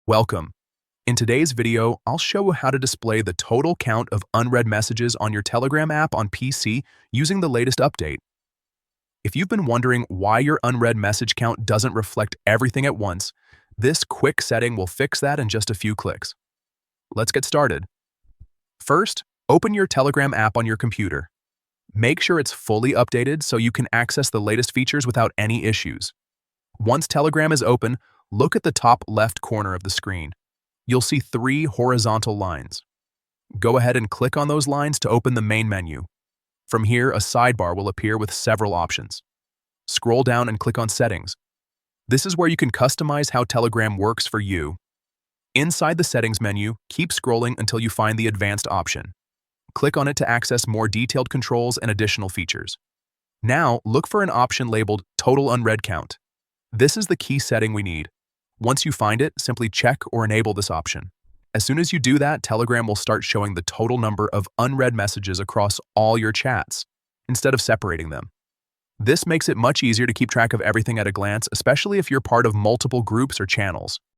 Welcome. In today's video, I'll show you how to display the total count of unread messages on your Telegram app on PC using the latest update. If you've been wondering why your unread message count doesn't reflect everything at once, this quick setting will fix that in just a few clicks. Let's get started. First, open your Telegram app on your computer. Make sure it's fully updated so you can access the latest features without any issues. Once Telegram is open, look at the top left corner of the screen. You'll see 3 horizontal lines. Go ahead and click on those lines to open the main menu. From here, a sidebar will appear with several options. Scroll down and click on Settings. This is where you can customize how Telegram works for you. Inside the Settings menu, keep scrolling until you find the Advanced option. Click on it to access more detailed controls and additional features. Now, look for an option labeled Total Unread Count. This is the key setting we need. Once you find it, simply check or enable this option. As soon as you do that, Telegram will start showing the total number of unread messages across all your chats, instead of separating them. This makes it much easier to keep track of everything at a glance, especially if you're part of multiple groups or channels.